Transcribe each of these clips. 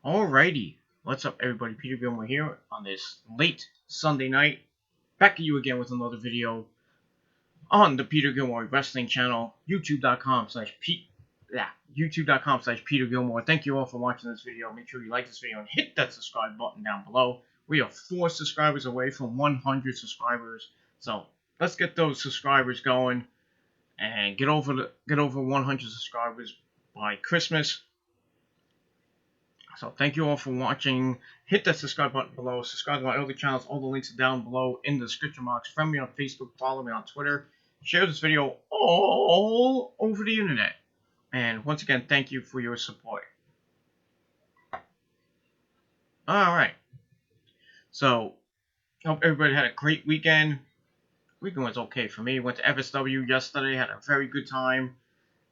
Alrighty, what's up everybody, Peter Gilmore here on this late Sunday night. Back at you again with another video on the Peter Gilmore Wrestling Channel, youtube.com/Peter Gilmore. Thank you all for watching this video. Make sure you like this video and hit that subscribe button down below. We are 4 subscribers away from 100 subscribers, so let's get those subscribers going and get over 100 subscribers by Christmas. So thank you all for watching. Hit that subscribe button below. Subscribe to my other channels. All the links are down below in the description box. Friend me on Facebook. Follow me on Twitter. Share this video all over the internet. And once again, thank you for your support. Alright. So, hope everybody had a great weekend. Weekend was okay for me. Went to FSW yesterday. Had a very good time.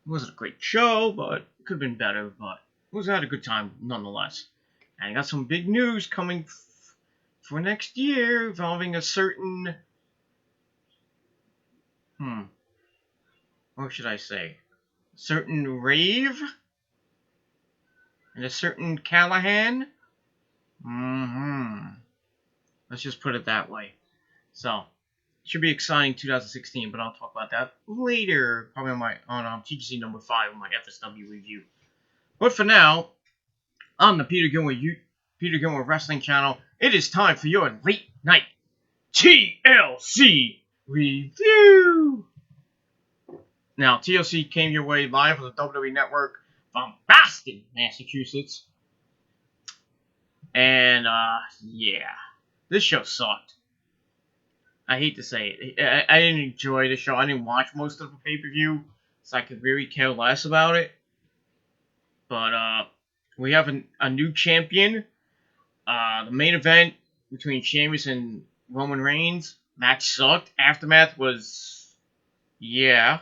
It wasn't a great show, but it could have been better. But had a good time nonetheless. And I got some big news coming for next year involving a certain what should I say? Certain Rave and a certain Callahan. Let's just put it that way. So should be exciting 2016, but I'll talk about that later, probably on TGC number 5 on my FSW review. But for now, on the Peter Gilmore Wrestling Channel, it is time for your late night TLC review. Now, TLC came your way live on the WWE Network from Boston, Massachusetts. And, yeah, this show sucked. I hate to say it. I didn't enjoy the show. I didn't watch most of the pay-per-view, so I could really care less about it. But, we have a new champion. The main event between Sheamus and Roman Reigns. Match sucked. Aftermath was... yeah.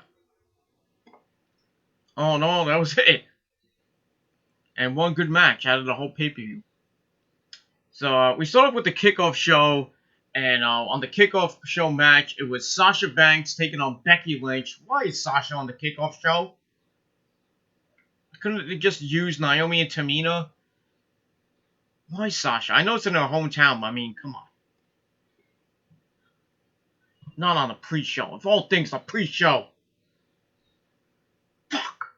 Oh no, that was it. And one good match out of the whole pay-per-view. So, we start off with the kickoff show. And on the kickoff show match, it was Sasha Banks taking on Becky Lynch. Why is Sasha on the kickoff show? Couldn't they just use Naomi and Tamina? Why Sasha? I know it's in her hometown, but I mean, come on. Not on a pre-show. Of all things, a pre-show. Fuck.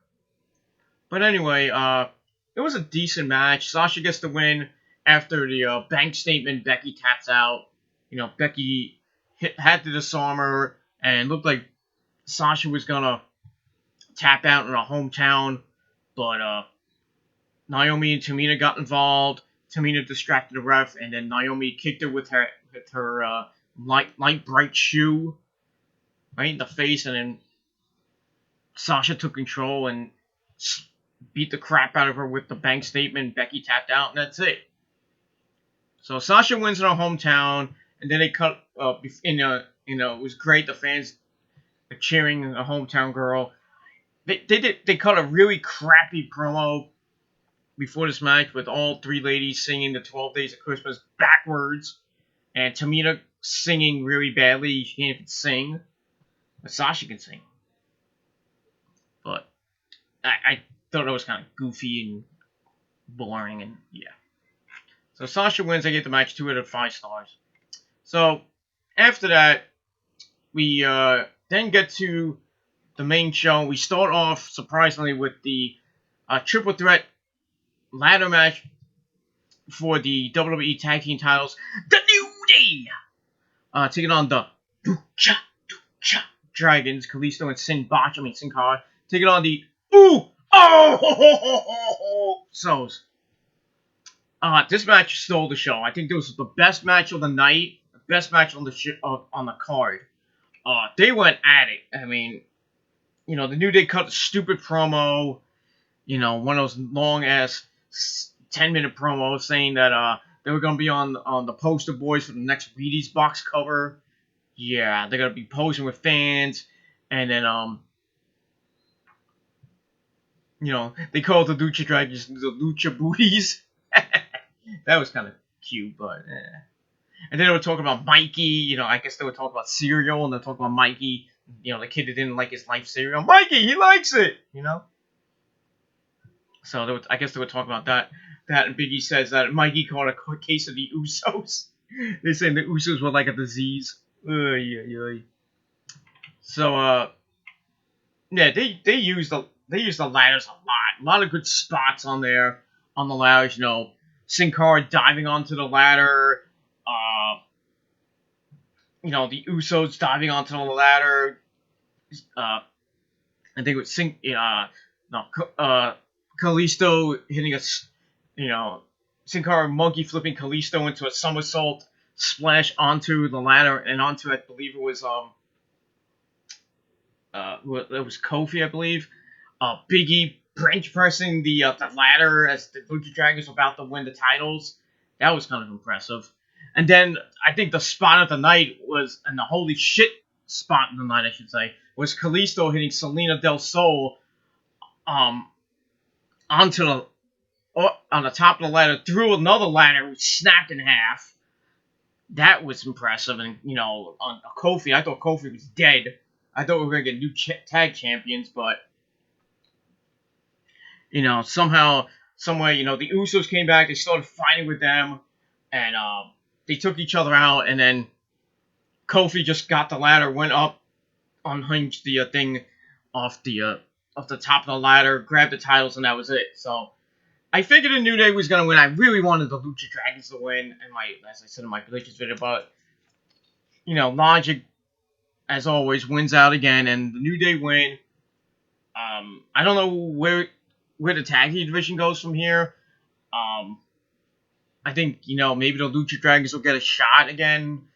But anyway, it was a decent match. Sasha gets the win after the bank statement. Becky taps out. You know, Becky had to disarm her, and it looked like Sasha was gonna tap out in her hometown. But Naomi and Tamina got involved. Tamina distracted the ref, and then Naomi kicked her with her light bright shoe right in the face, and then Sasha took control and beat the crap out of her with the bank statement. Becky tapped out, and that's it. So Sasha wins in her hometown, and then they cut it was great. The fans are cheering a hometown girl. They cut a really crappy promo before this match with all 3 ladies singing the 12 Days of Christmas backwards, and Tamina singing really badly. She can't even sing, but Sasha can sing. But I thought it was kind of goofy and boring, and yeah. So Sasha wins. I get the match 2 out of 5 stars. So after that, we then get to the main show. We start off, surprisingly, with the triple threat ladder match for the WWE Tag Team titles. The New Day taking on the Lucha Dragons, Kalisto and Sin Cara, taking on the Usos. This match stole the show. I think this was the best match of the night, the best match on the card. They went at it. I mean, you know, the New Day cut a stupid promo, you know, one of those long-ass 10-minute promos saying that they were going to be on the poster boys for the next Wheaties box cover. Yeah, they're going to be posing with fans. And then, you know, they called the Lucha Dragons the Lucha Booties. That was kind of cute, but And then they were talking about Mikey. You know, I guess they were talking about cereal, and they're talking about Mikey. You know, the kid that didn't like his life cereal. Mikey, he likes it, you know? So I guess they were talking about that. that Big E says that Mikey caught a case of the Usos. They saying the Usos were like a disease. So yeah, they use the ladders a lot of good spots on there on the ladders. You know, Sin Cara diving onto the ladder. You know, the Usos diving onto the ladder. I think it was Kalisto hitting Sin Cara monkey flipping Kalisto into a somersault splash onto the ladder and onto, I believe it was Kofi, I believe. Big E bench pressing the ladder as the Lucha Dragons were about to win the titles. That was kind of impressive. And then I think the spot of the night was, and the holy shit spot of the night, I should say, was Kalisto hitting Selena Del Sol onto on the top of the ladder through another ladder which snapped in half. That was impressive. And, you know, on Kofi, I thought Kofi was dead. I thought we were going to get new tag champions, but, you know, somehow, someway, you know, the Usos came back, they started fighting with them, and they took each other out, and then Kofi just got the ladder, went up, unhinged the thing off the top of the ladder, grabbed the titles, and that was it. So I figured the New Day was gonna win. I really wanted the Lucha Dragons to win, and as I said in my predictions video, but you know, logic as always wins out again, and the New Day win. I don't know where the tag team division goes from here. I think, you know, maybe the Lucha Dragons will get a shot again.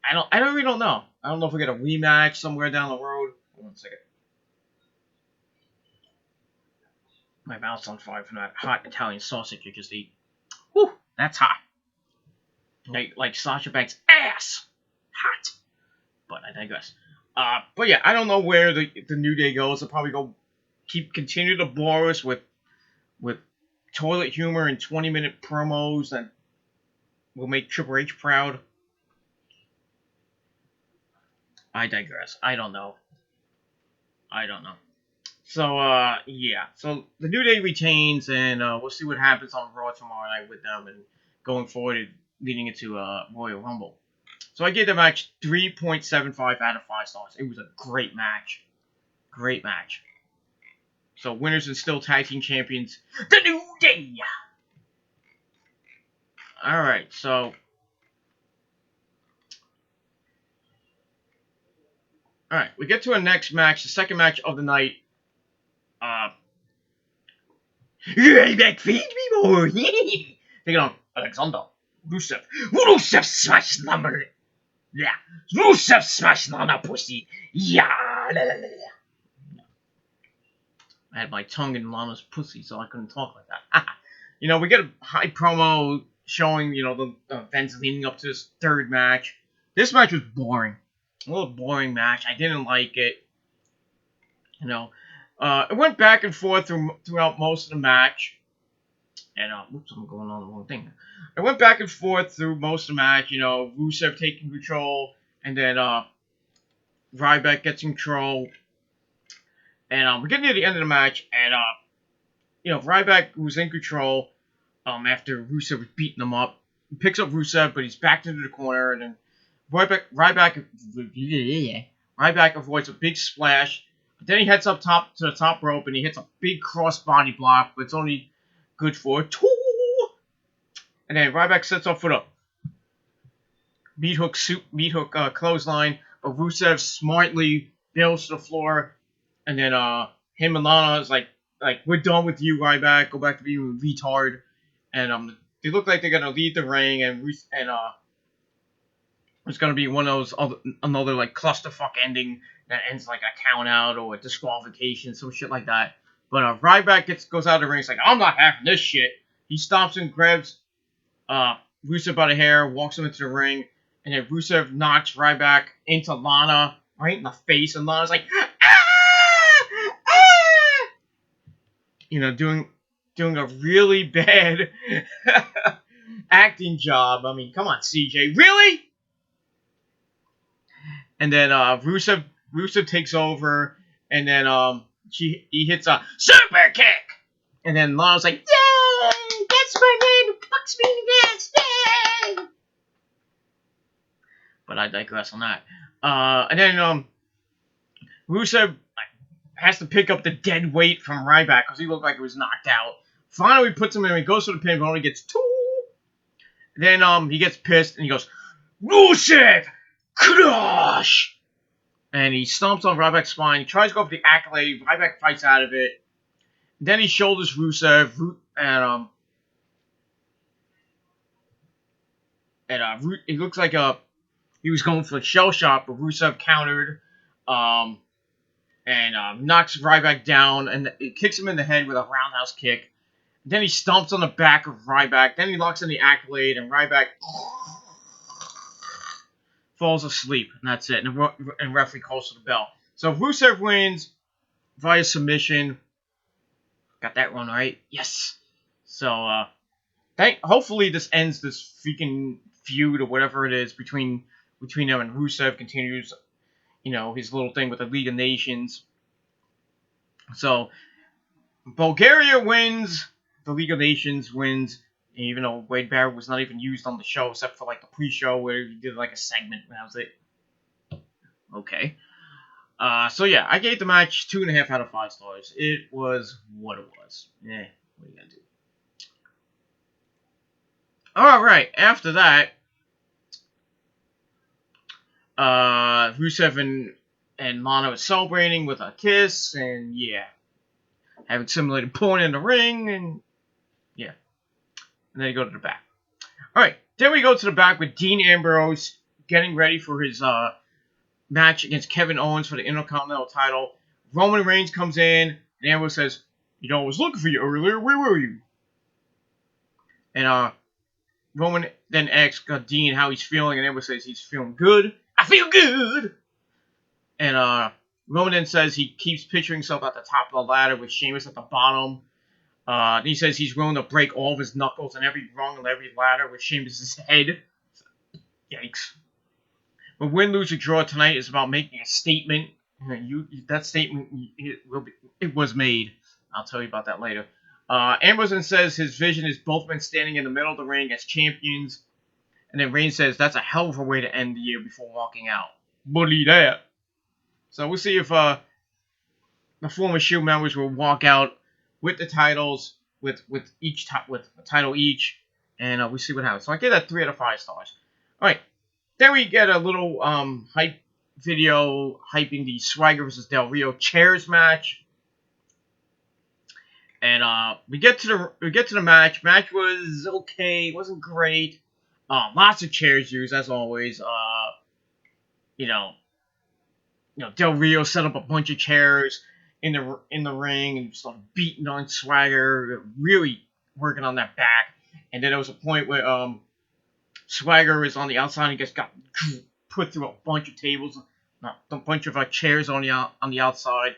I really don't know. I don't know if we get a rematch somewhere down the road. Hold on a second. My mouth's on fire from that hot Italian sausage you just ate. Whew, that's hot. Like Sasha Banks' ass. Hot. But I digress. But yeah, I don't know where the New Day goes. They'll probably continue to bore us with toilet humor and 20-minute promos that will make Triple H proud. I digress. I don't know. So, yeah. So, the New Day retains, and we'll see what happens on Raw tomorrow night with them and going forward, leading into Royal Rumble. So, I gave the match 3.75 out of 5 stars. It was a great match. Great match. So, winners and still tag team champions, the New Day! Alright, so alright, we get to our next match, the second match of the night. Ryback feed me more! Taking on Alexander Rusev. Rusev smash number. Yeah. Rusev smash Lana pussy. Yeah. La, la, la, la. I had my tongue in Lana's pussy, so I couldn't talk like that. You know, we get a high promo showing, you know, the events leading up to this third match. This match was boring. A little boring match. I didn't like it. You know, it went back and forth throughout most of the match. And, oops, I'm going on the wrong thing. It went back and forth through most of the match. You know, Rusev taking control, and then Ryback gets control. And we're getting near the end of the match, and you know, Ryback was in control after Rusev was beating him up. He picks up Rusev, but he's backed into the corner, and then Ryback avoids a big splash. But then he heads up top to the top rope, and he hits a big crossbody block, but it's only good for 2. And then Ryback sets up for the meat hook clothesline, but Rusev smartly bails to the floor, and then him and Lana is like, we're done with you, Ryback. Go back to being a retard. And they look like they're gonna leave the ring, and it's gonna be one of those another like clusterfuck ending that ends like a count out or a disqualification, some shit like that. But Ryback goes out of the ring. It's like, I'm not having this shit. He stomps and grabs Rusev by the hair, walks him into the ring, and then Rusev knocks Ryback into Lana right in the face, and Lana's like, ah! Ah! You know, doing a really bad acting job. I mean, come on, CJ, really? And then Rusev takes over, and then he hits a super kick, and then Lana's like, yay, that's my me dancing. But I digress on that. And then Rusev has to pick up the dead weight from Ryback because he looked like he was knocked out. Finally, puts him in. He goes for the pin, but only gets 2. Then he gets pissed and he goes, Rusev, crush! And he stomps on Ryback's spine. He tries to go for the accolade. Ryback fights out of it. Then he shoulders Rusev, and it looks like he was going for a shell shot, but Rusev countered, and knocks Ryback down, and it kicks him in the head with a roundhouse kick. Then he stomps on the back of Ryback. Then he locks in the accolade, and Ryback falls asleep, and that's it. And referee calls for the bell. So Rusev wins via submission. Got that one right? Yes. So hopefully this ends this freaking feud or whatever it is between them, and Rusev continues, his little thing with the League of Nations. So Bulgaria wins. The League of Nations wins, even though Wade Barrett was not even used on the show except for like the pre-show where he did like a segment. And that was it. Okay. So yeah, I gave the match 2.5 out of 5 stars. It was what it was. What are you gonna do? Alright, after that, Rusev and Lana was celebrating with a kiss, and yeah, having simulated porn in the ring, and yeah. And then you go to the back. Alright, then we go to the back with Dean Ambrose getting ready for his match against Kevin Owens for the Intercontinental title. Roman Reigns comes in, and Ambrose says, I was looking for you earlier, where were you? And Roman then asks Dean how he's feeling, and Ambrose says he's feeling good. I feel good! And Roman then says he keeps picturing himself at the top of the ladder with Sheamus at the bottom. He says he's willing to break all of his knuckles and every rung of every ladder with Sheamus' head. Yikes. But win, lose, or draw tonight is about making a statement. That statement, it was made. I'll tell you about that later. Ambrose then says his vision is both men standing in the middle of the ring as champions. And then Reigns says that's a hell of a way to end the year before walking out. Believe that. So we'll see if the former Shield members will walk out with the titles, with a title each, and we'll see what happens. So I give that 3 out of 5 stars. All right, then we get a little hype video hyping the Swagger vs. Del Rio chairs match, and we get to the match. Match was okay, it wasn't great. Lots of chairs used as always. Del Rio set up a bunch of chairs in the ring and started beating on Swagger, really working on that back. And then there was a point where Swagger is on the outside and got put through a bunch of tables, a bunch of chairs on the outside.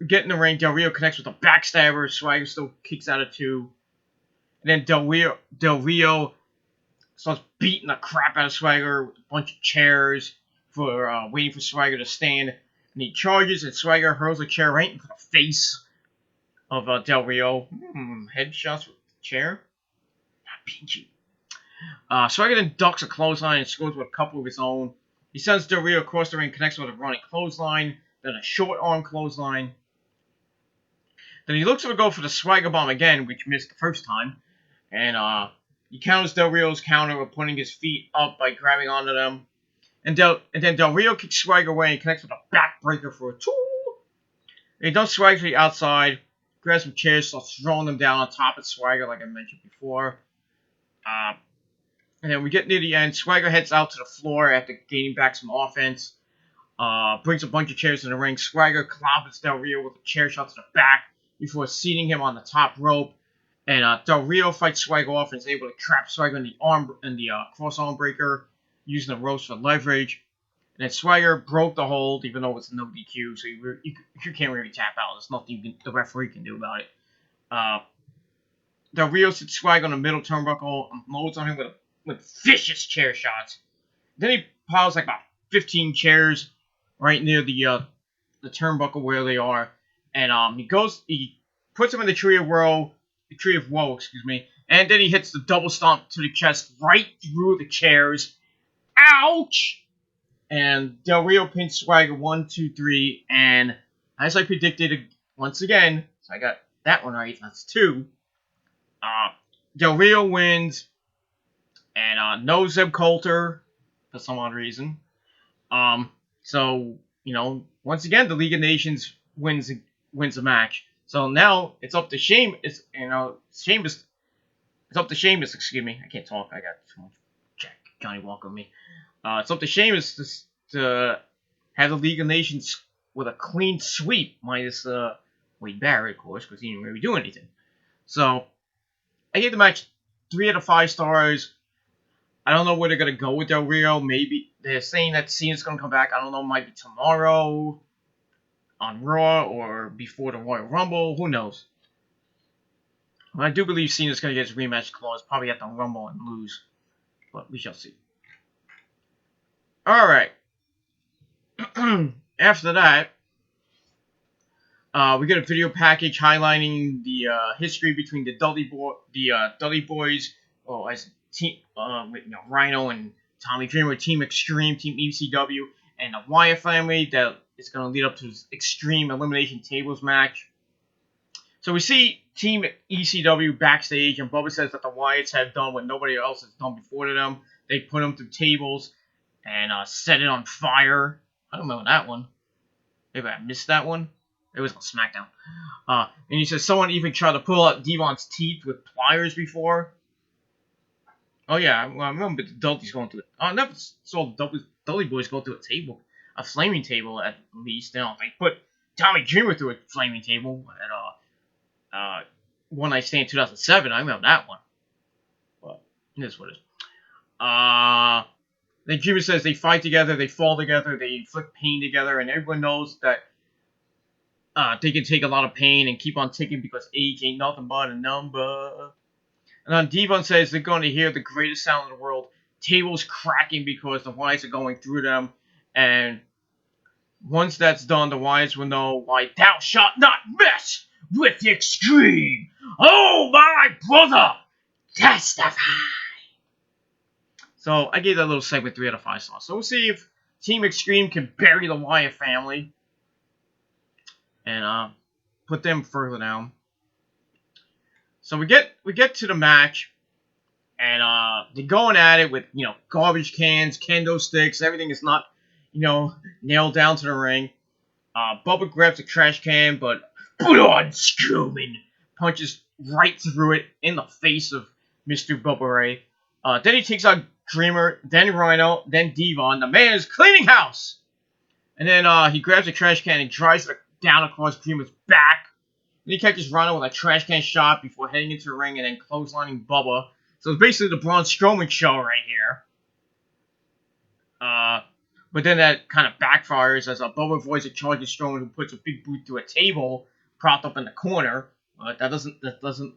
Get in the ring, Del Rio connects with a backstabber. Swagger still kicks out of 2. And then Del Rio starts beating the crap out of Swagger with a bunch of chairs for waiting for Swagger to stand. And he charges, and Swagger hurls a chair right into the face of Del Rio. Headshots with the chair. Not peachy. Swagger then ducks a clothesline and scores with a couple of his own. He sends Del Rio across the ring, connects with a running clothesline, then a short arm clothesline. Then he looks to go for the Swagger bomb again, which missed the first time. And he counters Del Rio's counter with putting his feet up by grabbing onto them. And then Del Rio kicks Swagger away and connects with a backbreaker for a 2. And he dumps Swagger to the outside, grabs some chairs, starts throwing them down on top of Swagger, like I mentioned before. And then we get near the end. Swagger heads out to the floor after gaining back some offense. Brings a bunch of chairs in the ring. Swagger clobbers Del Rio with a chair shot to the back before seating him on the top rope. And Del Rio fights Swagger off and is able to trap Swagger in the cross arm breaker, using the ropes for leverage. And then Swagger broke the hold, even though it's no DQ, so you can't really tap out. There's nothing the referee can do about it. Del Rio sits Swagger on the middle turnbuckle and loads on him with vicious chair shots. Then he piles like about 15 chairs right near the turnbuckle where they are. And he puts him in the tree of woe, the Tree of Woe, excuse me. And then he hits the double stomp to the chest right through the chairs. Ouch! And Del Rio pins Swagger 1, 2, 3, and as I predicted once again, so I got that one right. That's 2. Del Rio wins, and no Zeb Coulter for some odd reason. So once again, the League of Nations wins a match. So now it's up to Sheamus. Sheamus. It's up to Sheamus. Excuse me, I can't talk. I got too much Johnny Walker on me. It's up to Sheamus to have the League of Nations with a clean sweep, minus Wade Barrett, of course, because he didn't really do anything. So I gave the match 3 out of 5 stars. I don't know where they're gonna go with Del Rio. Maybe they're saying that Cena's gonna come back. I don't know. Might be tomorrow on Raw or before the Royal Rumble. Who knows? But I do believe Cena's gonna get his rematch clause, probably at the Rumble and lose. But we shall see. All right. After that, we get a video package highlighting the history between the Dudley Boys, as team, Rhino and Tommy Dreamer, Team Extreme, Team ECW, and the Wyatt family that is going to lead up to this Extreme Elimination Tables match. So we see Team ECW backstage, and Bubba says that the Wyatts have done what nobody else has done before to them. They put them through tables and set it on fire. I don't remember that one. Maybe I missed that one. It was on SmackDown. And he says someone even tried to pull out Devon's teeth with pliers before. Oh yeah, I remember the Dudleys going to it. I never saw the Dudley Boys go to a table, a flaming table at least. They put Tommy Dreamer through a flaming table at One Night Stand 2007. I remember that one. Well, this is what it is. Then Dreamer says they fight together, they fall together, they inflict pain together, and everyone knows that they can take a lot of pain and keep on ticking because age ain't nothing but a number. And then Devon says they're going to hear the greatest sound in the world, tables cracking because the Wyatts are going through them. And once that's done, the Wyatts will know why thou shalt not mess with the Extreme. Oh, my brother, testify. So I gave that little segment 3 out of 5 stars. So we'll see if Team Extreme can bury the Wyatt family and put them further down. So we get to the match, and they're going at it with garbage cans, kendo sticks. Everything is not nailed down to the ring. Bubba grabs a trash can, but Braun Strowman punches right through it in the face of Mr. Bubba Ray. Then he takes out Dreamer, then Rhino, then Devon. The man is cleaning house. And then he grabs a trash can and drives it down across Dreamer's back. Then he catches Rhino with a trash can shot before heading into the ring and then clotheslining Bubba. So it's basically the Braun Strowman show right here. But then that kind of backfires as Bubba avoids a charge of Strowman, who puts a big boot through a table propped up in the corner. But that doesn't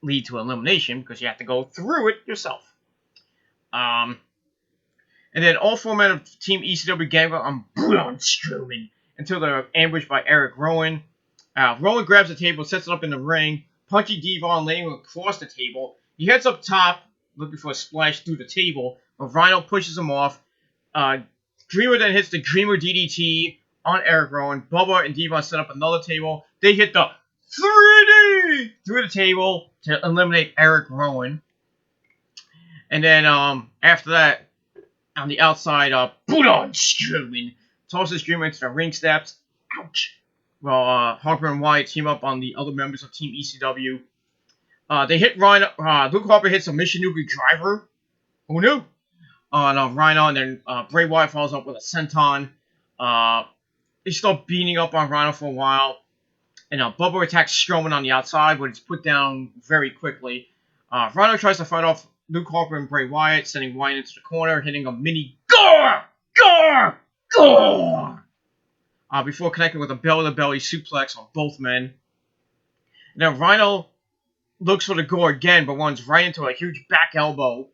lead to elimination because you have to go through it yourself. And then all 4 men of Team ECW gang up on Braun Strowman until they're ambushed by Eric Rowan. Rowan grabs the table, sets it up in the ring, punching Devon, laying him across the table. He heads up top, looking for a splash through the table, but Rhino pushes him off. Dreamer then hits the Dreamer DDT on Eric Rowan. Bubba and Devon set up another table. They hit the 3D through the table to eliminate Eric Rowan. And then after that, on the outside, Braun Strowman tosses Dreamer into the ring steps. Ouch. Well, Harper and Wyatt team up on the other members of Team ECW. They hit Rhino. Luke Harper hits a Michinoku driver. Who knew? On Rhino, and then Bray Wyatt follows up with a senton. They start beating up on Rhino for a while. And Bubba attacks Strowman on the outside, but it's put down very quickly. Rhino tries to fight off Luke Harper and Bray Wyatt, sending Wyatt into the corner, hitting a mini gore before connecting with a belly-to-belly suplex on both men. And then Rhino looks for the gore again, but runs right into a huge back elbow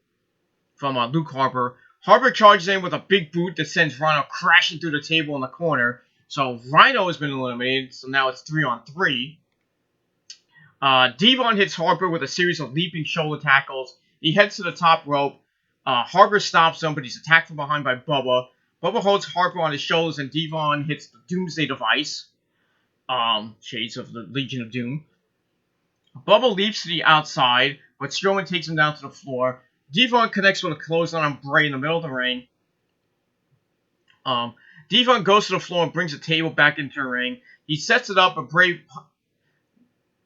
from Luke Harper. Harper charges in with a big boot that sends Rhino crashing through the table in the corner. So Rhino has been eliminated, so now it's 3-on-3. Devon hits Harper with a series of leaping shoulder tackles. He heads to the top rope. Harper stops him, but he's attacked from behind by Bubba. Bubba holds Harper on his shoulders, and Devon hits the Doomsday Device. Shades of the Legion of Doom. Bubba leaps to the outside, but Strowman takes him down to the floor. Devon connects with a clothesline on Bray in the middle of the ring. Devon goes to the floor and brings the table back into the ring. He sets it up, but Bray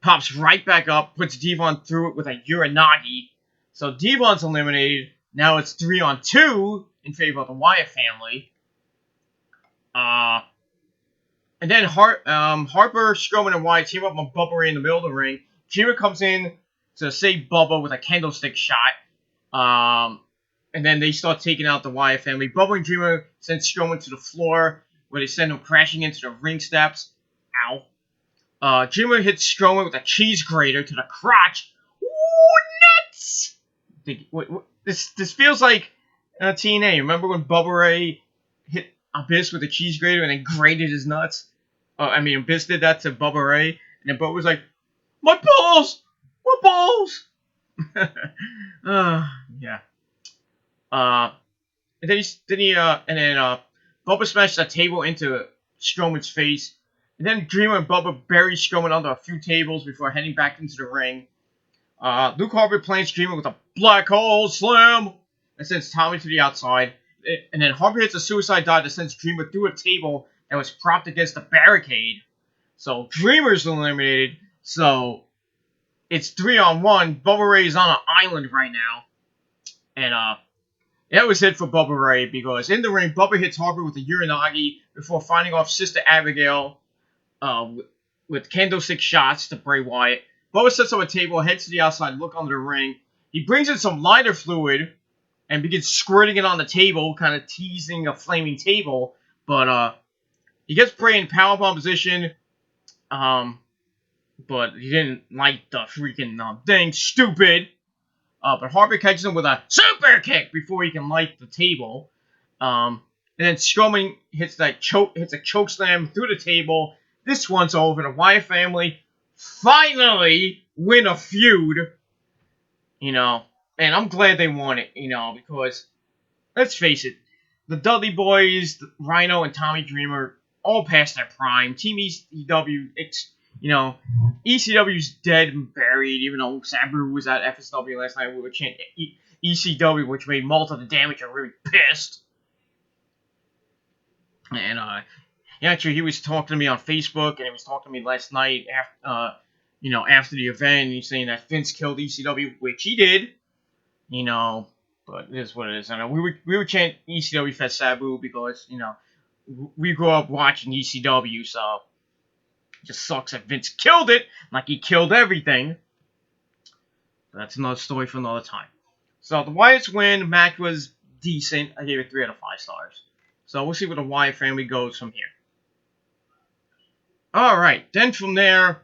pops right back up, puts Devon through it with a Uranagi. So Devon's eliminated. Now it's 3-on-2 in favor of the Wyatt family. And then Harper, Strowman, and Wyatt team up on Bubba Ray in the middle of the ring. Dreamer comes in to save Bubba with a candlestick shot. And then they start taking out the Wyatt family. Bubba and Dreamer send Strowman to the floor, where they send him crashing into the ring steps. Ow. Dreamer hits Strowman with a cheese grater to the crotch. Ooh, nuts! This feels like TNA. Remember when Bubba Ray hit Abyss with a cheese grater and then grated his nuts? Abyss did that to Bubba Ray, and then Bubba was like, "My balls! My balls!" Yeah. And then Bubba smashed a table into Strowman's face. And then Dreamer and Bubba bury Strowman under a few tables before heading back into the ring. Luke Harper plants Dreamer with a black hole slam and sends Tommy to the outside. And then Harper hits a suicide dive that sends Dreamer through a table that was propped against the barricade. So Dreamer's eliminated. So it's 3-on-1. Bubba Ray's on an island right now. And that was it for Bubba Ray, because in the ring, Bubba hits Harper with a Uranagi before finding off Sister Abigail with candlestick shots to Bray Wyatt. Bubba sets up a table, heads to the outside, look under the ring. He brings in some lighter fluid and begins squirting it on the table, kind of teasing a flaming table. But he gets Bray in powerbomb position, but he didn't light the freaking thing. Stupid. But Harper catches him with a super kick before he can light the table. And then Strowman hits a choke slam through the table. This one's over. The Wyatt family finally win a feud. And I'm glad they won it, because let's face it, the Dudley Boys, Rhino, and Tommy Dreamer all past their prime. Team ECW, ECW's dead and buried, even though Sabu was at FSW last night. We were chanting ECW, which made Malta the Damage are really pissed. And actually, he was talking to me on Facebook, and he was talking to me last night after the event. And he's saying that Vince killed ECW, which he did. But it is what it is. And we would chant ECW Fest Sabu because we grew up watching ECW, so. It just sucks that Vince killed it, like he killed everything. But that's another story for another time. So the Wyatts win. Match was decent. I gave it 3 out of 5 stars. So we'll see where the Wyatt family goes from here. Alright, then from there,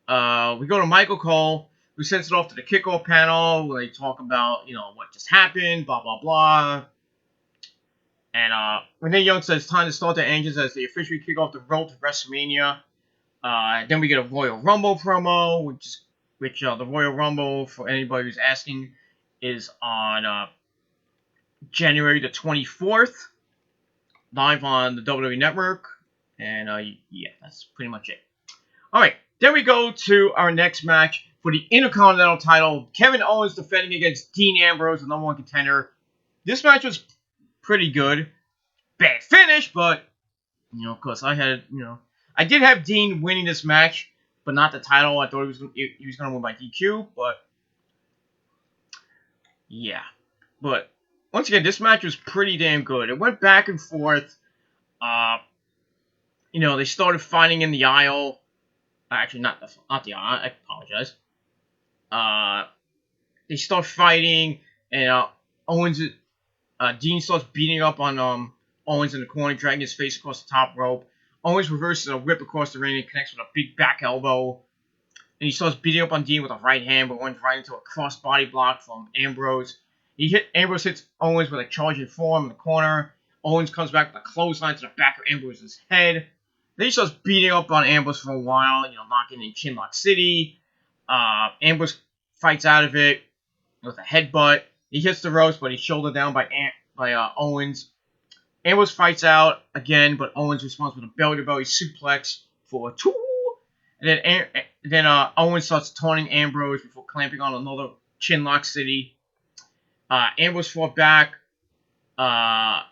we go to Michael Cole, who sends it off to the kickoff panel, where they talk about, what just happened, blah, blah, blah. And Renee Young says it's time to start the engines as they officially kick off the road to WrestleMania. Then we get a Royal Rumble promo, which the Royal Rumble, for anybody who's asking, is on January the 24th, live on the WWE Network. And yeah, that's pretty much it. Alright, then we go to our next match for the Intercontinental title. Kevin Owens defending against Dean Ambrose, the number 1 contender. This match was pretty good. Bad finish, but, because I did have Dean winning this match, but not the title. I thought he was going to win by DQ, but, yeah. But, once again, this match was pretty damn good. It went back and forth. They started fighting in the aisle. Actually, not the aisle. I apologize. They start fighting, and Dean starts beating up on Owens in the corner, dragging his face across the top rope. Owens reverses a whip across the ring and connects with a big back elbow. And he starts beating up on Dean with a right hand, but runs right into a cross-body block from Ambrose. Ambrose hits Owens with a charging forearm in the corner. Owens comes back with a clothesline to the back of Ambrose's head. Then he starts beating up on Ambrose for a while, knocking in Chinlock City. Ambrose fights out of it with a headbutt. He hits the ropes, but he's shouldered down by Owens. Ambrose fights out again, but Owens responds with a belly-to-belly suplex for a 2. And then Owens starts taunting Ambrose before clamping on another Chinlock City. Ambrose fought back out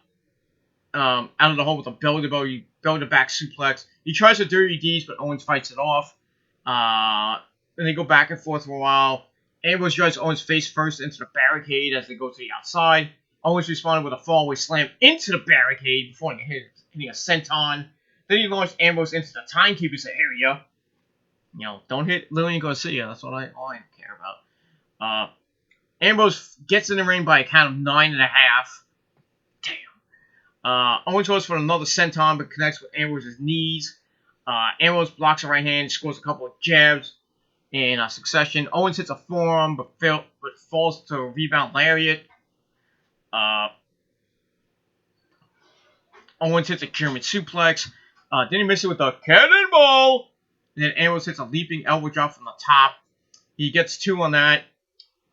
of the hole with a belly-to-belly, belly-to-back suplex. He tries to dirty D's, but Owens fights it off. Then they go back and forth for a while. Ambrose drives Owens face first into the barricade as they go to the outside. Owens responded with a fallaway slam into the barricade before hitting a senton. Then he launched Ambrose into the timekeeper's area. Don't hit Lillian Garcia. That's all I care about. Ambrose gets in the ring by a count of 9.5. Damn. Owens goes for another senton, but connects with Ambrose's knees. Ambrose blocks a right hand, scores a couple of jabs in succession. Owens hits a forearm, but falls to a rebound lariat. Owens hits a German suplex. Then he misses it with a cannonball. And then Ambrose hits a leaping elbow drop from the top. He gets 2 on that.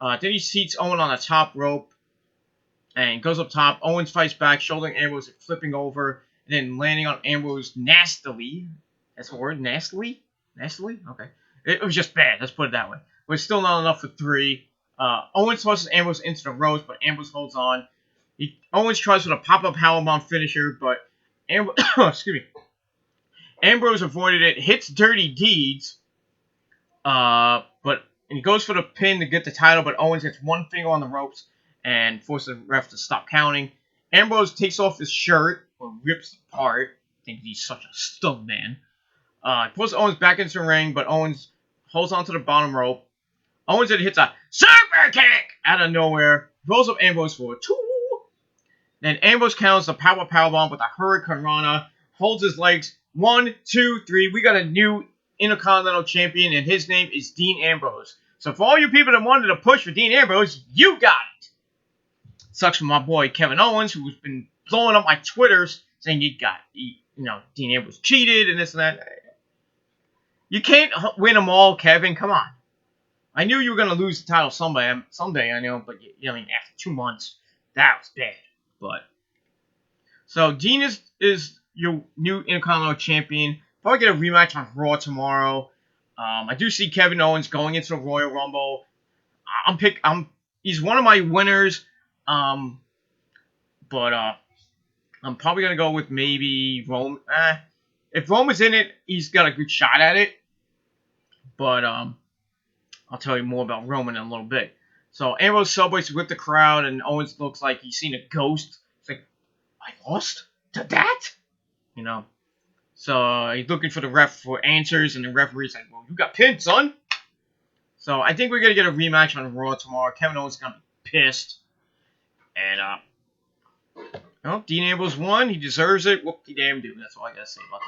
Then he seats Owens on the top rope and goes up top. Owens fights back, shouldering Ambrose and flipping over, and then landing on Ambrose nastily. That's the word, nastily? Nastily? Okay. It was just bad, let's put it that way. But it's still not enough for 3. Owens tosses Ambrose into the ropes, but Ambrose holds on. Owens tries with a pop-up powerbomb finisher, but Ambrose avoided it, hits Dirty Deeds, and he goes for the pin to get the title, but Owens hits one finger on the ropes and forces the ref to stop counting. Ambrose takes off his shirt, or rips it apart. I think he's such a stunt man. Pulls Owens back into the ring, but Owens holds onto the bottom rope. Owens then hits a super kick out of nowhere. Rolls up Ambrose for a 2. Then Ambrose counters the powerbomb with a Hurricane Rana. Holds his legs. 1, 2, 3. We got a new Intercontinental Champion, and his name is Dean Ambrose. So for all you people that wanted to push for Dean Ambrose, you got it. Sucks for my boy Kevin Owens, who's been blowing up my Twitters saying Dean Ambrose cheated and this and that. You can't win them all, Kevin. Come on. I knew you were going to lose the title someday, I know, but after 2 months, that was bad. But so Dean is your new Intercontinental Champion. Probably get a rematch on Raw tomorrow. I do see Kevin Owens going into the Royal Rumble. He's one of my winners. But I'm probably gonna go with maybe Rome. If Rome is in it, he's got a good shot at it. But I'll tell you more about Roman in a little bit. So Ambrose celebrates with the crowd, and Owens looks like he's seen a ghost. It's like, I lost to that? So he's looking for the ref for answers, and the referee's like, well, you got pinned, son. So I think we're going to get a rematch on Raw tomorrow. Kevin Owens is going to be pissed. And, Dean Ambrose won. He deserves it. Whoop-de-damn-do. That's all I got to say about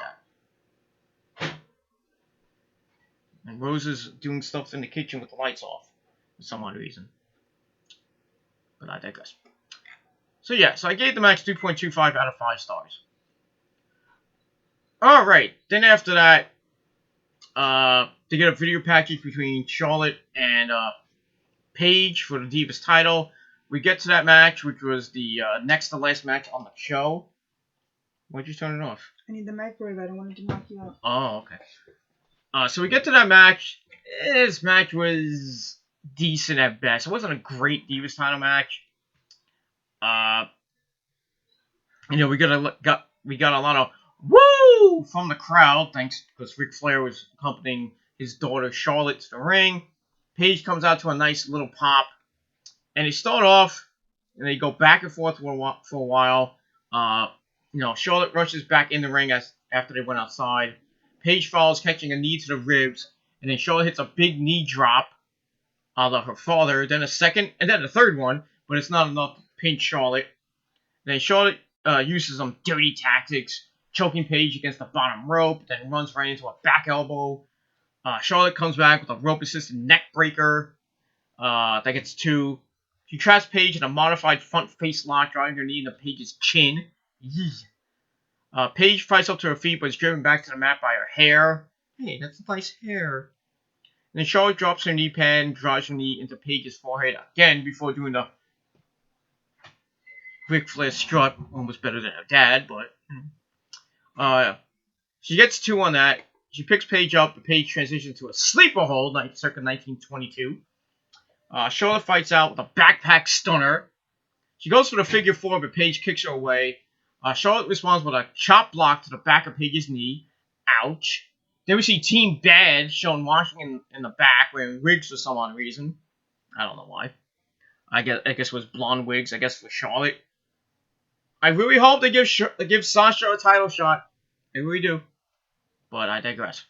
that. And Rose is doing stuff in the kitchen with the lights off for some odd reason. But I digress. So I gave the match 3.25 out of 5 stars. Alright, then after that, they get a video package between Charlotte and Paige for the Divas title. We get to that match, which was the next to last match on the show. Why'd you turn it off? I need the microwave. I don't want it to knock you out. Oh, okay. So we get to that match. This match was decent at best. It wasn't a great Divas title match. We got a lot of woo from the crowd, thanks because Ric Flair was accompanying his daughter Charlotte to the ring. Paige comes out to a nice little pop, and they start off and they go back and forth for a while. Charlotte rushes back in the ring after they went outside. Paige follows, catching a knee to the ribs, and then Charlotte hits a big knee drop out of her father. Then a second, and then a third one, but it's not enough to pin Charlotte. Then Charlotte uses some dirty tactics, choking Paige against the bottom rope, then runs right into a back elbow. Charlotte comes back with a rope-assisted neck breaker. That gets 2. She traps Paige in a modified front face lock, driving her knee into Paige's chin. Paige fights up to her feet, but is driven back to the mat by her hair. Hey, that's nice hair. And then Charlotte drops her knee pad and drives her knee into Paige's forehead again before doing the Ric Flair strut. Almost better than her dad, but she gets 2 on that. She picks Paige up, but Paige transitions to a sleeper hold, like circa 1922. Charlotte fights out with a backpack stunner. She goes for the figure 4, but Paige kicks her away. Charlotte responds with a chop block to the back of Paige's knee. Ouch. Then we see Team Bad shown washing in the back, wearing wigs for some odd reason. I don't know why. I guess it was blonde wigs, I guess, for Charlotte. I really hope they give Sasha a title shot. I really do. But I digress.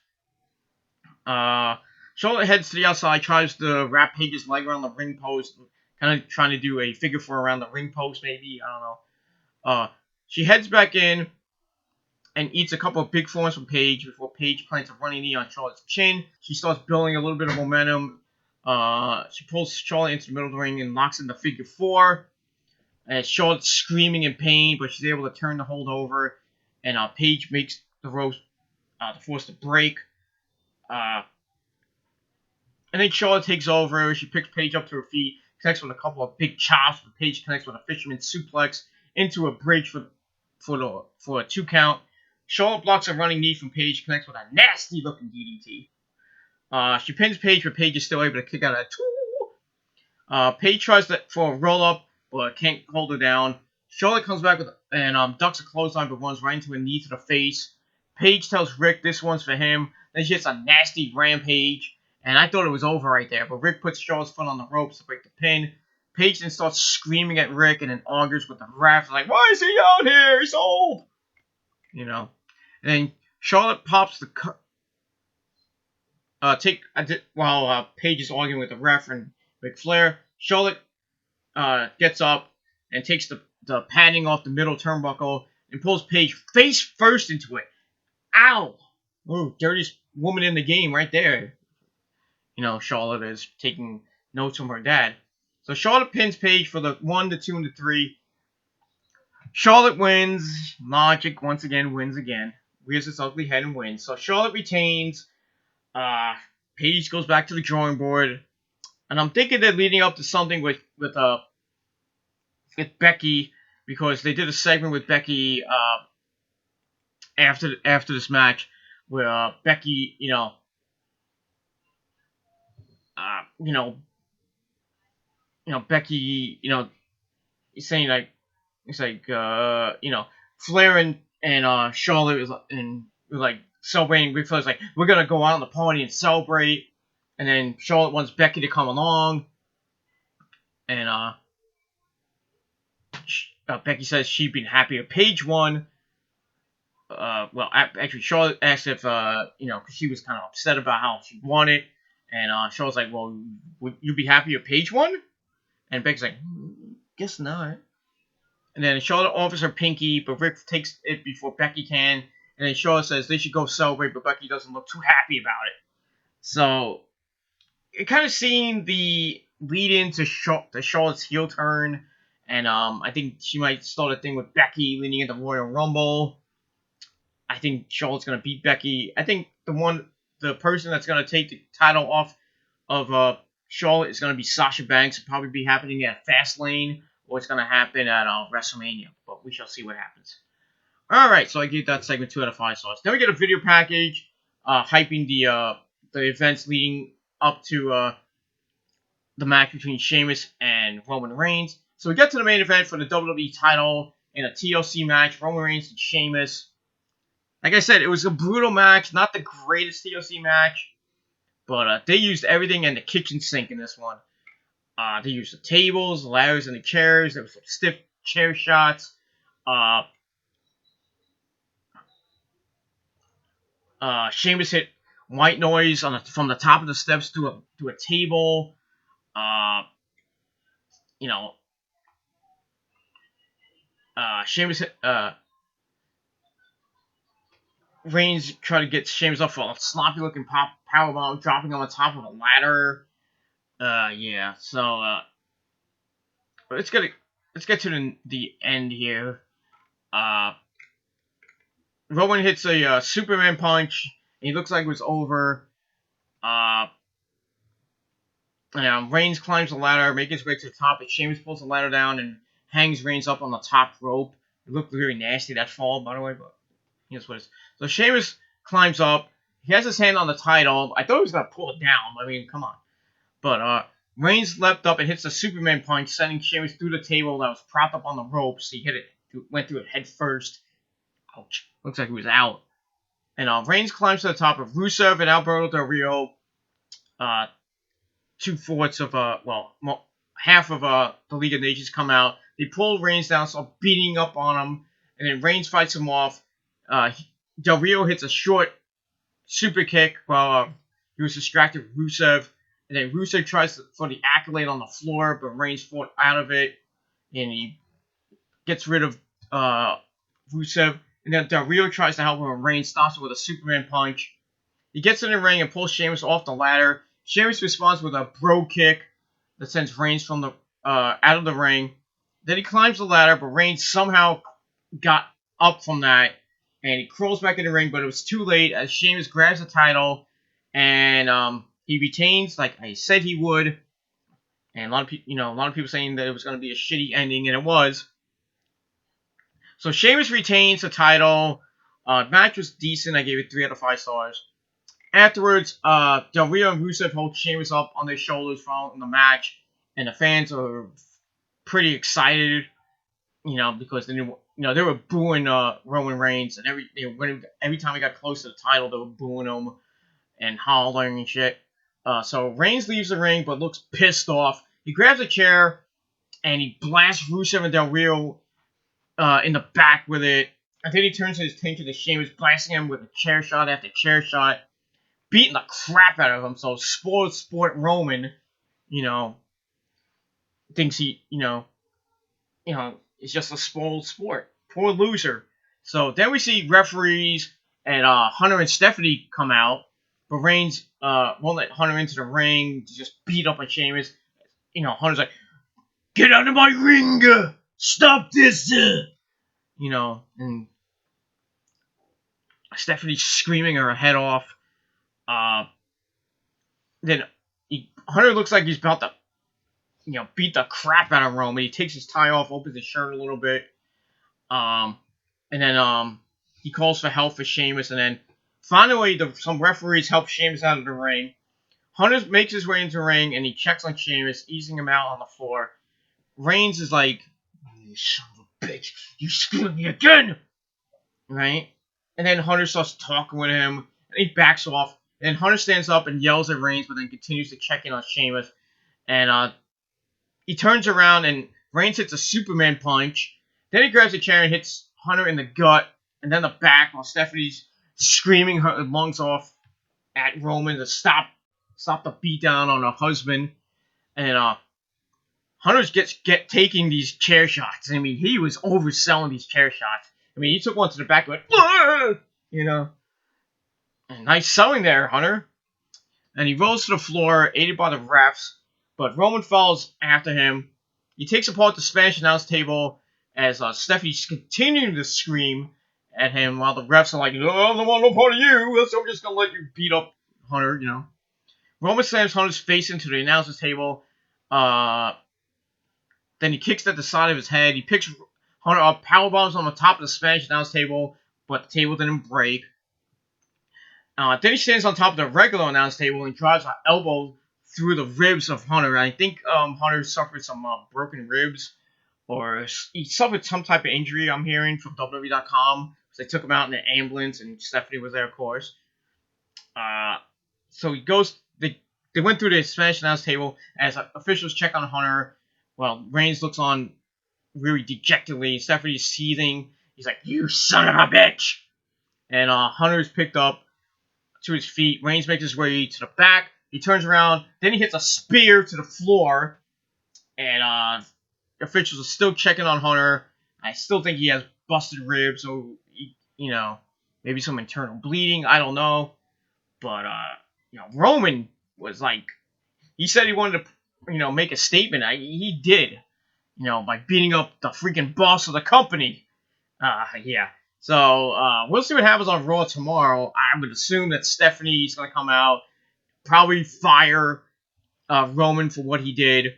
Charlotte heads to the outside, tries to wrap Paige's leg around the ring post, kind of trying to do a figure 4 around the ring post, maybe. I don't know. She heads back in and eats a couple of big forearms from Paige before Paige plants a running knee on Charlotte's chin. She starts building a little bit of momentum. She pulls Charlotte into the middle of the ring and locks in the figure 4. And Charlotte's screaming in pain, but she's able to turn the hold over. And Paige makes the ropes to force the break. And then Charlotte takes over. She picks Paige up to her feet, connects with a couple of big chops, but Paige connects with a fisherman suplex into a bridge for a 2 count. Charlotte blocks a running knee from Paige, connects with a nasty looking DDT. She pins Paige, but Paige is still able to kick out a 2. Paige tries for a roll up, but can't hold her down. Charlotte comes back and ducks a clothesline, but runs right into a knee to the face. Paige tells Rick this one's for him. Then she hits a nasty rampage, and I thought it was over right there, but Rick puts Charlotte's foot on the ropes to break the pin. Paige then starts screaming at Rick and then argues with the ref, like, why is he out here? He's old! You know. And then Charlotte pops the while Paige is arguing with the ref and Ric Flair, Charlotte gets up and takes the padding off the middle turnbuckle and pulls Paige face first into it. Ow! Ooh, dirtiest woman in the game right there. You know, Charlotte is taking notes from her dad. So Charlotte pins Paige for the 1, the 2, and the 3. Charlotte wins. Logic once again wins again. Rears its ugly head and wins. So Charlotte retains. Paige goes back to the drawing board. And I'm thinking they're leading up to something with Becky, because they did a segment with Becky after this match where Becky, Becky, is saying like, it's like, Flair and Charlotte was like celebrating. Ric Flair's like, we're gonna go out on the party and celebrate, and then Charlotte wants Becky to come along, and Becky says she'd been happy if Paige won. Well, actually, Charlotte asked if, because she was kind of upset about how she won it, and Charlotte's like, well, would you be happy if Paige won? And Becky's like, guess not. And then Charlotte offers her pinky, but Rick takes it before Becky can. And then Charlotte says they should go celebrate, but Becky doesn't look too happy about it. So, it kind of seeing the lead into Charlotte's heel turn. And I think she might start a thing with Becky leading into Royal Rumble. I think Charlotte's going to beat Becky. I think the person that's going to take the title off of Charlotte is going to be Sasha Banks. It'll probably be happening at Fastlane, or it's going to happen at WrestleMania. But we shall see what happens. Alright, so I gave that segment 2 out of 5 stars. Then we get a video package hyping the events leading up to the match between Sheamus and Roman Reigns. So we get to the main event for the WWE title in a TLC match, Roman Reigns and Sheamus. Like I said, it was a brutal match, not the greatest TLC match, but they used everything in the kitchen sink in this one. They used the tables, the ladders, and the chairs. There was some stiff chair shots. Sheamus hit white noise from the top of the steps to a table. Sheamus hit, Reigns tried to get Sheamus up for a sloppy looking powerbomb, dropping on the top of a ladder. So let's get to the end here. Roman hits a Superman punch. And he looks like it was over. Reigns climbs the ladder, makes his way to the top. And Sheamus pulls the ladder down and hangs Reigns up on the top rope. It looked very nasty, that fall, by the way, but here's what it is. So Sheamus climbs up. He has his hand on the title. I thought he was going to pull it down. I mean, come on. But Reigns leapt up and hits the Superman punch, sending Sheamus through the table that was propped up on the ropes. He went through it head first. Ouch. Looks like he was out. And Reigns climbs to the top of Rusev and Alberto Del Rio. Two-fourths of, half of the League of Nations come out. They pull Reigns down, start beating up on him. And then Reigns fights him off. Del Rio hits a short super kick while he was distracted with Rusev. And then Rusev tries for the accolade on the floor, but Reigns fought out of it. And he gets rid of Rusev. And then Del Rio tries to help him, and Reigns stops him with a Superman punch. He gets in the ring and pulls Sheamus off the ladder. Sheamus responds with a bro kick that sends Reigns from the out of the ring. Then he climbs the ladder, but Reigns somehow got up from that. And he crawls back in the ring, but it was too late as Sheamus grabs the title. And he retains, like I said he would. And a lot of people saying that it was going to be a shitty ending, and it was. So Sheamus retains the title. Match was decent. I gave it 3 out of 5 stars. Afterwards, Del Rio and Rusev hold Sheamus up on their shoulders following the match, and the fans are pretty excited, because they were booing Roman Reigns, and every time he got close to the title, they were booing him and hollering and shit. So Reigns leaves the ring, but looks pissed off. He grabs a chair and he blasts Rusev and Del Rio in the back with it. And then he turns his attention to Sheamus, blasting him with a chair shot after chair shot, beating the crap out of him. So spoiled sport Roman, thinks he, it's just a spoiled sport. Poor loser. So then we see referees and Hunter and Stephanie come out, but Reigns won't let Hunter into the ring to just beat up on Sheamus. Hunter's like, "Get out of my ring! Stop this!" And Stephanie's screaming her head off. Then Hunter looks like he's about to, beat the crap out of Roman. He takes his tie off, opens his shirt a little bit. And then he calls for help for Sheamus. And then finally, some referees help Sheamus out of the ring. Hunter makes his way into the ring, and he checks on Sheamus, easing him out on the floor. Reigns is like, "You son of a bitch, you screwed me again!" Right? And then Hunter starts talking with him, and he backs off. And Hunter stands up and yells at Reigns, but then continues to check in on Sheamus. And he turns around, and Reigns hits a Superman punch. Then he grabs a chair and hits Hunter in the gut, and then the back, while Stephanie's screaming her lungs off at Roman to stop the beatdown on her husband. And Hunter's taking these chair shots. I mean, he was overselling these chair shots. I mean, he took one to the back and went, And nice selling there, Hunter. And he rolls to the floor, aided by the refs. But Roman follows after him. He takes apart the Spanish announce table as Stephanie's continuing to scream at him while the refs are like, "No, I don't want no part of you, so I'm just going to let you beat up Hunter, Roman slams Hunter's face into the announcer's table. Then he kicks at the side of his head. He picks Hunter up, powerbombs on the top of the Spanish announce table, but the table didn't break. Then he stands on top of the regular announce table and drives an elbow through the ribs of Hunter. I think Hunter suffered some broken ribs, or he suffered some type of injury, I'm hearing, from WWE.com. So they took him out in an ambulance, and Stephanie was there, of course. So he goes. They went through the Spanish announce table as officials check on Hunter. Well, Reigns looks on really dejectedly. Stephanie's seething. He's like, "You son of a bitch!" And Hunter's picked up to his feet. Reigns makes his way to the back. He turns around. Then he hits a spear to the floor. And officials are still checking on Hunter. I still think he has busted ribs, so maybe some internal bleeding. I don't know. But Roman was like, he said he wanted to, make a statement. He did, by beating up the freaking boss of the company. Yeah. So we'll see what happens on Raw tomorrow. I would assume that Stephanie's gonna come out, probably fire Roman for what he did,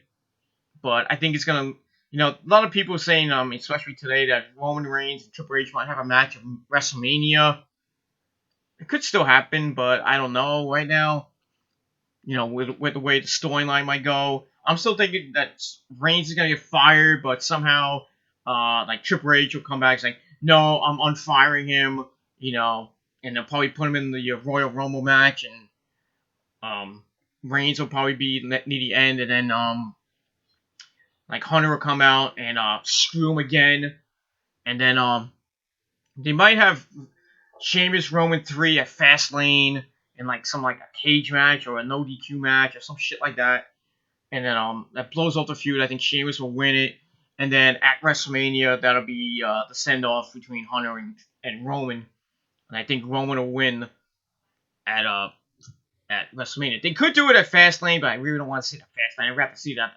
but I think it's gonna. A lot of people are saying, especially today, that Roman Reigns and Triple H might have a match at WrestleMania. It could still happen, but I don't know right now. With the way the storyline might go, I'm still thinking that Reigns is gonna get fired, but somehow, like Triple H will come back saying, "No, I'm unfiring him," and they'll probably put him in the Royal Rumble match, and Reigns will probably be near the end, and then like Hunter will come out and screw him again, and then they might have Sheamus Roman 3 at Fastlane in like a cage match or a no DQ match or some shit like that. And then that blows off the feud. I think Sheamus will win it. And then at WrestleMania, that'll be the send off between Hunter and Roman. And I think Roman will win at WrestleMania. They could do it at Fastlane, but I really don't want to see that Fastlane. I'd rather see that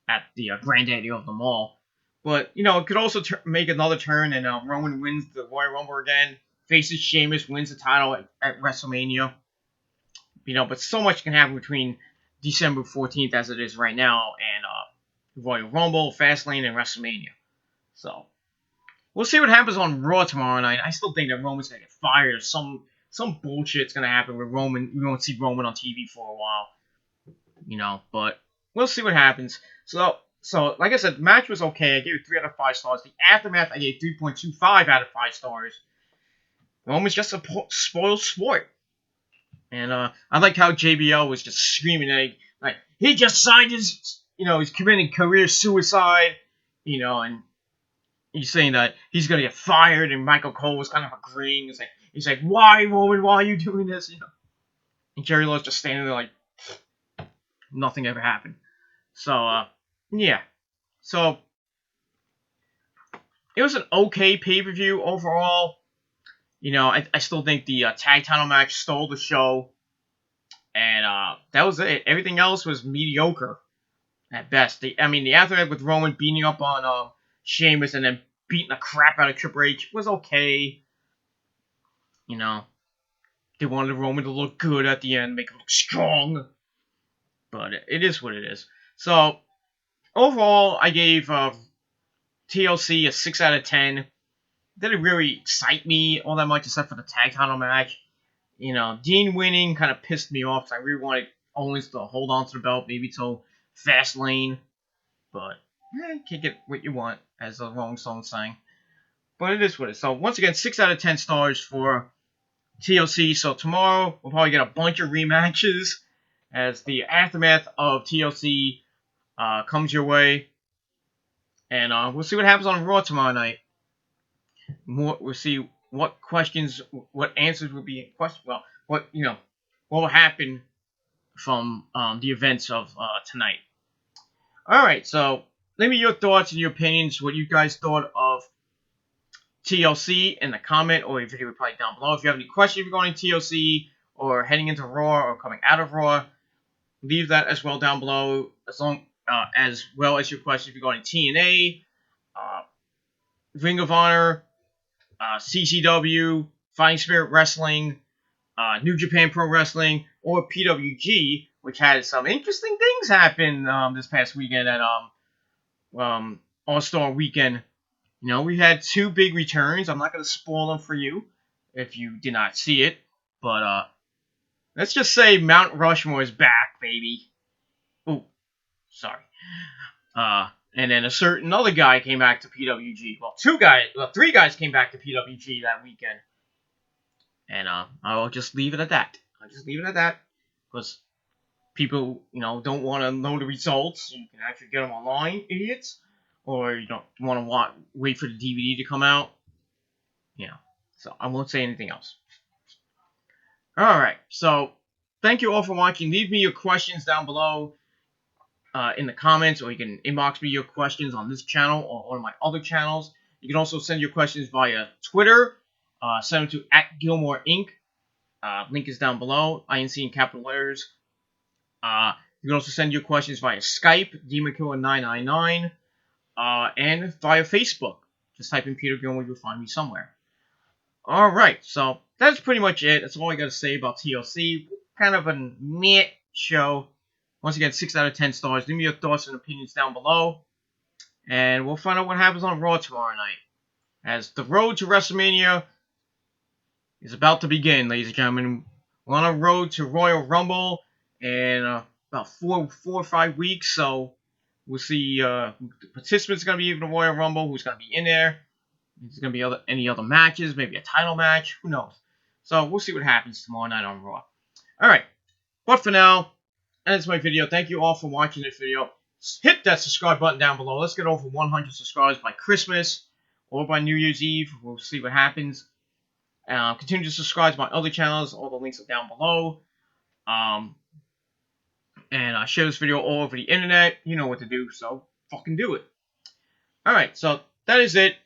at the granddaddy of them all. But it could also make another turn, and Roman wins the Royal Rumble again. Faces Sheamus, wins the title at WrestleMania. But so much can happen between December 14th as it is right now and Royal Rumble, Fastlane, and WrestleMania. So we'll see what happens on Raw tomorrow night. I still think that Roman's gonna get fired or some bullshit's gonna happen with Roman. We won't see Roman on TV for a while. But we'll see what happens. So like I said, the match was okay. I gave it 3 out of 5 stars. The Aftermath, I gave 3.25 out of 5 stars. Roman's just a spoiled sport. And I liked how JBL was just screaming like he just signed he's committing career suicide, and he's saying that he's gonna get fired, and Michael Cole was kind of agreeing. He's like, why, Roman? Why are you doing this? And Jerry Lawler's just standing there like nothing ever happened. So yeah, so it was an okay pay-per-view overall. I still think the tag title match stole the show. And that was it. Everything else was mediocre at best. The Aftermath with Roman beating up on Sheamus and then beating the crap out of Triple H was okay. They wanted Roman to look good at the end, make him look strong. But it is what it is. So, overall, I gave TLC a 6 out of 10. Didn't really excite me all that much except for the tag title match. Dean winning kind of pissed me off because I really wanted Owens to hold on to the belt maybe till Fastlane. But, can't get what you want, as the Rolling Stones sang. But it is what it is. So, once again, 6 out of 10 stars for TLC. So, tomorrow, we'll probably get a bunch of rematches as the Aftermath of TLC comes your way. And we'll see what happens on Raw tomorrow night. We'll see what answers will be questioned. Well, what will happen from the events of tonight. All right, so leave me your thoughts and your opinions. What you guys thought of TLC in the comment or your video reply down below. If you have any questions regarding TLC or heading into Raw or coming out of Raw, leave that as well down below. As well as your questions regarding TNA, Ring of Honor, CCW, Fighting Spirit Wrestling, New Japan Pro Wrestling, or PWG, which had some interesting things happen this past weekend at All-Star Weekend. We had 2 big returns. I'm not going to spoil them for you if you did not see it, but let's just say Mount Rushmore is back, baby. Ooh, sorry. And then a certain other guy came back to PWG. Well, 3 guys came back to PWG that weekend. And I'll just leave it at that. Because people, don't want to know the results. You can actually get them online, idiots. Or you don't want to wait for the DVD to come out. So I won't say anything else. Alright, so thank you all for watching. Leave me your questions down below. In the comments, or you can inbox me your questions on this channel or one of my other channels. You can also send your questions via Twitter. Send them to @Gilmore Inc. Link is down below. INC in capital letters. You can also send your questions via Skype, DemonKiller999, and via Facebook. Just type in Peter Gilmore, you'll find me somewhere. Alright, so that's pretty much it. That's all I got to say about TLC. Kind of a meh show. Once again, 6 out of 10 stars. Leave me your thoughts and opinions down below. And we'll find out what happens on Raw tomorrow night. As the road to WrestleMania is about to begin, ladies and gentlemen. We're on a road to Royal Rumble in about four or 5 weeks. So we'll see the participants going to be in the Royal Rumble, who's going to be in there. There's going to be any other matches, maybe a title match, who knows. So we'll see what happens tomorrow night on Raw. Alright, but for now, that's my video. Thank you all for watching this video. Hit that subscribe button down below. Let's get over 100 subscribers by Christmas or by New Year's Eve. We'll see what happens. Continue to subscribe to my other channels. All the links are down below. And share this video all over the internet. You know what to do, so fucking do it. Alright, so that is it.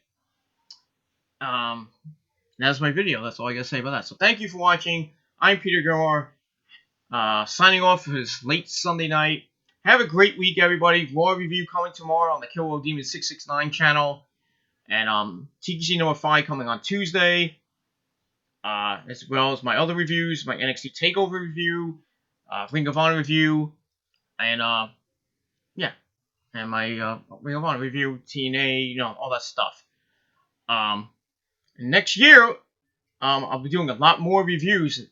That's my video. That's all I gotta say about that. So thank you for watching. I'm Peter Gilmore, signing off for this late Sunday night. Have a great week, everybody. Raw review coming tomorrow on the Kill Will Demon 669 channel. And TGC number 5 coming on Tuesday. As well as my other reviews, my NXT TakeOver review, Ring of Honor review, and yeah, and my Ring of Honor review, TNA, you know, all that stuff. Next year, I'll be doing a lot more reviews.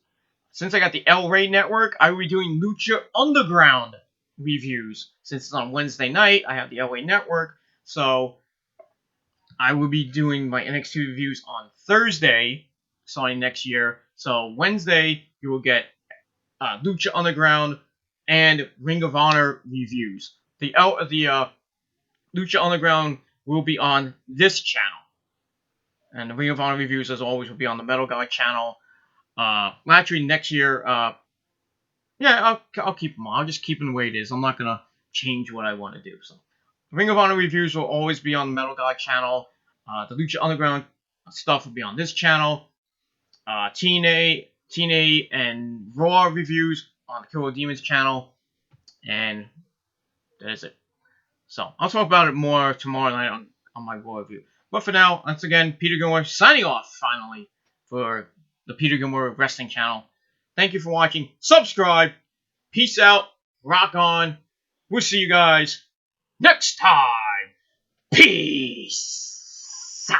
Since I got the El Rey Network, I will be doing Lucha Underground reviews. Since it's on Wednesday night, I have the El Rey Network, so I will be doing my NXT reviews on Thursday, starting next year. So Wednesday, you will get Lucha Underground and Ring of Honor reviews. The Lucha Underground will be on this channel. And the Ring of Honor reviews, as always, will be on the Metal Guy channel. Actually, next year, yeah, I'll keep them on. I'll just keep them the way it is. I'm not going to change what I want to do. So, Ring of Honor reviews will always be on the Metal Guy channel. The Lucha Underground stuff will be on this channel. TNA and Raw reviews on the Kill of Demons channel. And that is it. So, I'll talk about it more tomorrow night on my Raw review. But for now, once again, Peter Gilmore signing off, finally, for the Peter Gilmore Wrestling Channel. Thank you for watching. Subscribe. Peace out. Rock on. We'll see you guys next time. Peace.